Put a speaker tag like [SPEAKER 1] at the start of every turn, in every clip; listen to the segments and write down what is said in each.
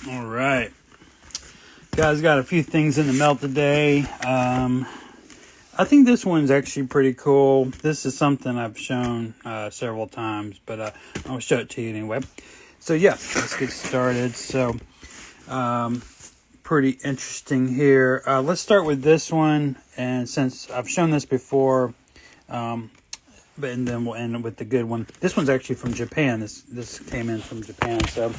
[SPEAKER 1] All right, guys, got a few things in the mail today. I think this one's actually pretty cool. This is something I've shown several times, but I'll show it to you anyway. So yeah, let's get started. So pretty interesting here. Let's start with this one, and since I've shown this before, and then we'll end with the good one. This one's actually from Japan. This came in from Japan. So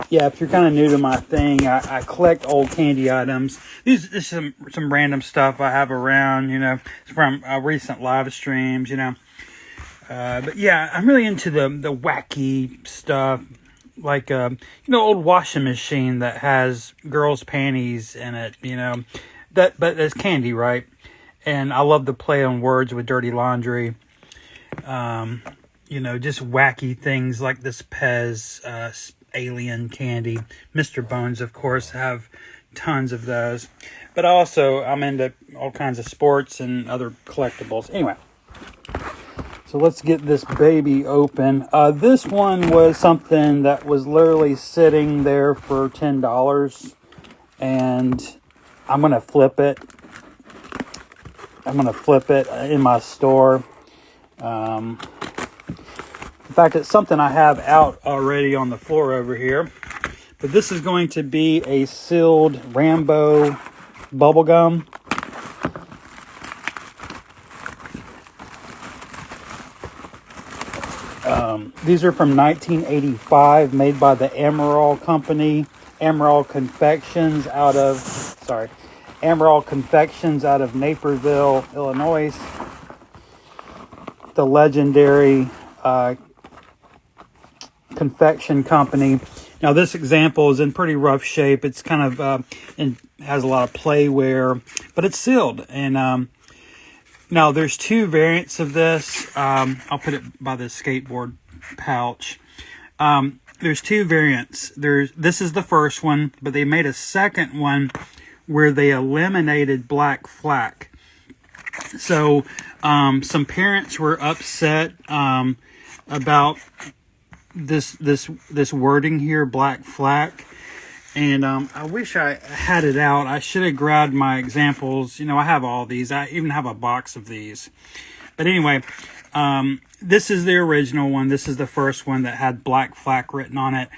[SPEAKER 1] yeah, if you're kind of new to my thing, I collect old candy items. This is some random stuff I have around, from recent live streams, But yeah, I'm really into the wacky stuff, like old washing machine that has girls' panties in it, but it's candy, right? And I love the play on words with dirty laundry. Just wacky things like this Pez alien candy. Mr. Bones, of course, have tons of those. But also, I'm into all kinds of sports and other collectibles. Anyway, so let's get this baby open. This one was something that was literally sitting there for $10. And I'm going to flip it. In my store. In fact, it's something I have out already on the floor over here. But this is going to be a sealed RAMBO bubblegum. These are from 1985, made by the Amaral Company. Amaral Confections out of Naperville, Illinois. The legendary confection company. Now this example is in pretty rough shape. It's kind of and has a lot of playwear, but it's sealed. And now there's two variants of this. I'll put it by the skateboard pouch. There's two variants. This is the first one, but they made a second one where they eliminated black flack. So some parents were upset about this wording here, black flack, and I wish I had it out. I should have grabbed my examples. I have all these. I even have a box of these. But anyway, this is the original one. This is the first one that had black flack written on it.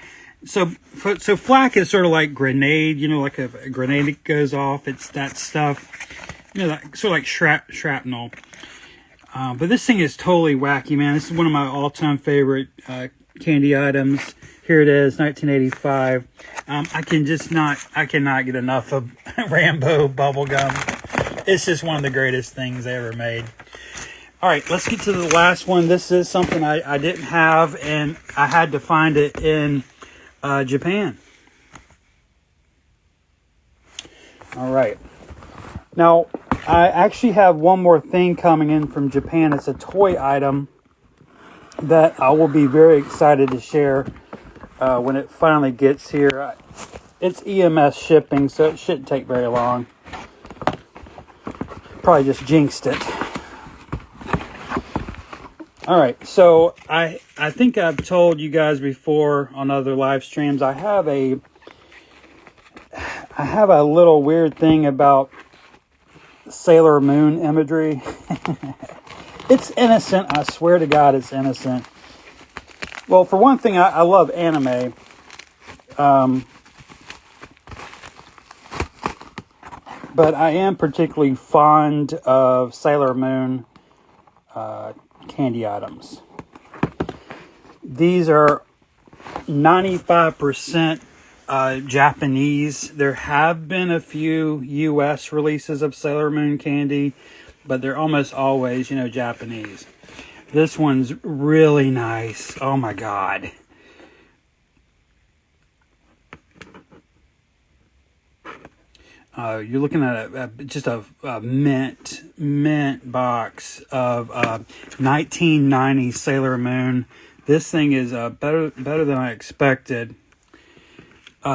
[SPEAKER 1] So flack is sort of like grenade. Like a grenade goes off. It's that stuff. That sort of like shrapnel. But this thing is totally wacky, man. This is one of my all-time favorite candy items. Here it is, 1985. I cannot get enough of RAMBO bubblegum. It's just one of the greatest things they ever made. All right, let's get to the last one. This is something I didn't have, and I had to find it in Japan. All right. Now, I actually have one more thing coming in from Japan. It's a toy item that I will be very excited to share when it finally gets here. It's EMS shipping, so it shouldn't take very long. Probably just jinxed it. All right, so I think I've told you guys before on other live streams, I have a little weird thing about Sailor Moon imagery. It's innocent. I swear to God, it's innocent. Well, for one thing, I love anime. But I am particularly fond of Sailor Moon candy items. These are 95% Japanese. There have been a few U.S. releases of Sailor Moon candy, but they're almost always, Japanese. This one's really nice. Oh my God. You're looking at just a mint box of 1990's Sailor Moon. This thing is better than I expected.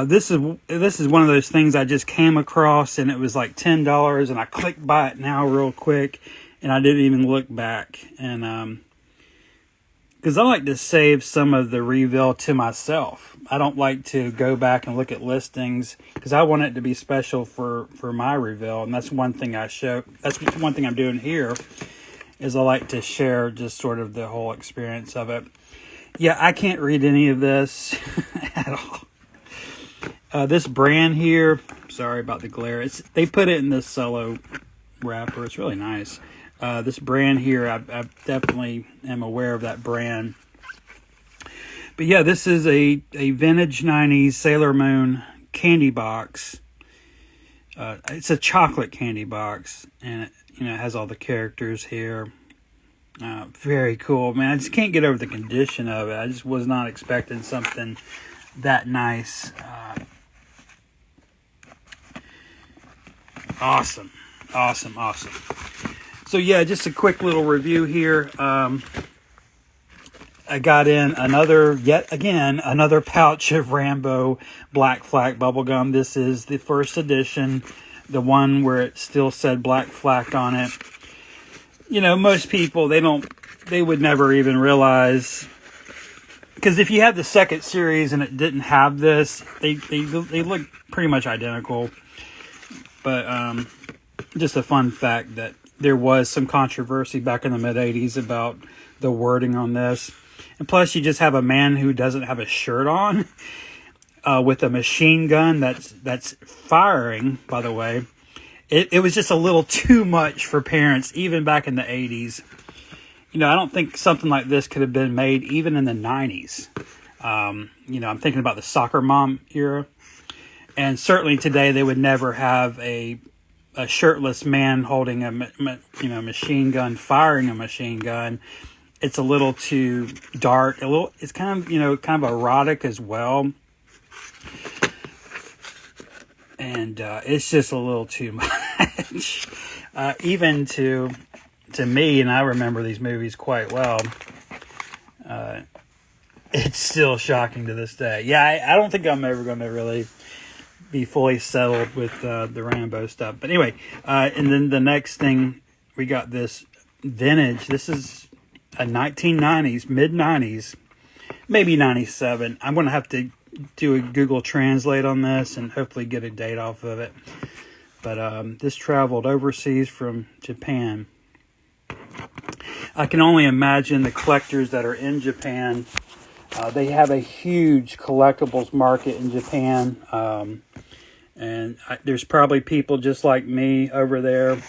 [SPEAKER 1] This is one of those things I just came across, and it was like $10, and I clicked buy it now real quick, and I didn't even look back. And because I like to save some of the reveal to myself. I don't like to go back and look at listings because I want it to be special for my reveal. And that's one thing I show. That's one thing I'm doing here is I like to share just sort of the whole experience of it. Yeah, I can't read any of this at all. This brand here, sorry about the glare. They put it in this cello wrapper. It's really nice. This brand here, I definitely am aware of that brand. But yeah, this is a vintage 90s Sailor Moon candy box. It's a chocolate candy box, and it has all the characters here. Very cool, man. I just can't get over the condition of it. I just was not expecting something that nice. Awesome. So yeah, just a quick little review here. I got in yet again, another pouch of RAMBO Black Flak bubblegum. This is the first edition, the one where it still said Black Flak on it. Most people, they would never even realize, because if you had the second series and it didn't have this, they look pretty much identical. But just a fun fact that there was some controversy back in the mid-80s about the wording on this. And plus, you just have a man who doesn't have a shirt on with a machine gun that's firing, by the way. It was just a little too much for parents, even back in the 80s. I don't think something like this could have been made even in the 90s. I'm thinking about the soccer mom era. And certainly today, they would never have a shirtless man holding a machine gun, firing a machine gun. It's a little too dark. It's kind of erotic as well. And it's just a little too much. Even to me, and I remember these movies quite well, it's still shocking to this day. Yeah, I don't think I'm ever going to really be fully settled with the RAMBO stuff. But anyway, and then the next thing, we got this vintage. This is a 1990s, mid-90s, maybe 97. I'm going to have to do a Google Translate on this and hopefully get a date off of it. But this traveled overseas from Japan. I can only imagine the collectors that are in Japan. They have a huge collectibles market in Japan. And there's probably people just like me over there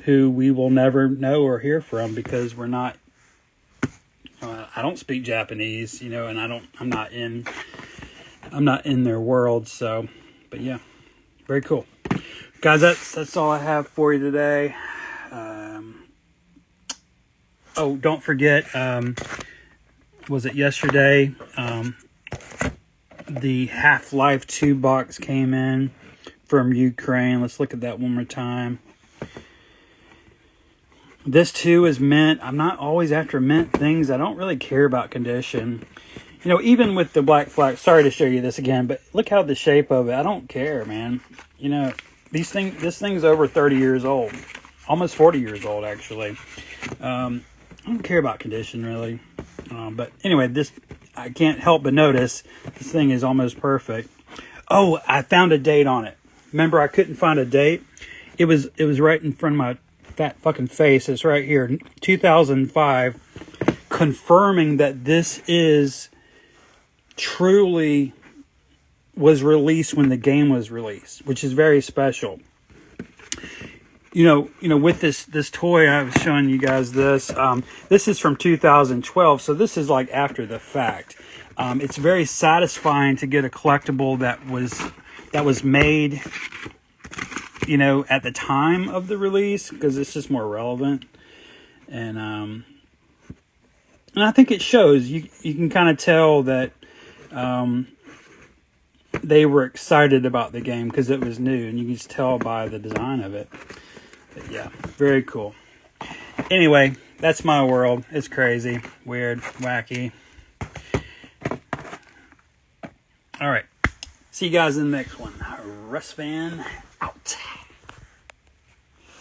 [SPEAKER 1] who we will never know or hear from because we're not, I don't speak Japanese, and I'm not in their world. So, but yeah, very cool. Guys, that's all I have for you today. Don't forget, was it yesterday? The Half-Life 2 box came in from Ukraine. Let's look at that one more time. This too is mint. I'm not always after mint things. I don't really care about condition. Even with the Black Flak, sorry to show you this again, but look how the shape of it. I don't care, man. This thing's over 30 years old. Almost 40 years old, actually. I don't care about condition, really. But anyway, I can't help but notice this thing is almost perfect. Oh, I found a date on it. Remember, I couldn't find a date. It was right in front of my fat fucking face. It's right here, 2005, confirming that this is truly was released when the game was released, which is very special. With this toy, I was showing you guys this. This is from 2012, so this is like after the fact. It's very satisfying to get a collectible that was made, at the time of the release, because it's just more relevant. And I think it shows. You can kind of tell that they were excited about the game because it was new, and you can just tell by the design of it. But yeah, very cool. Anyway, that's my world. It's crazy, weird, wacky. All right. See you guys in the next one. Russ Van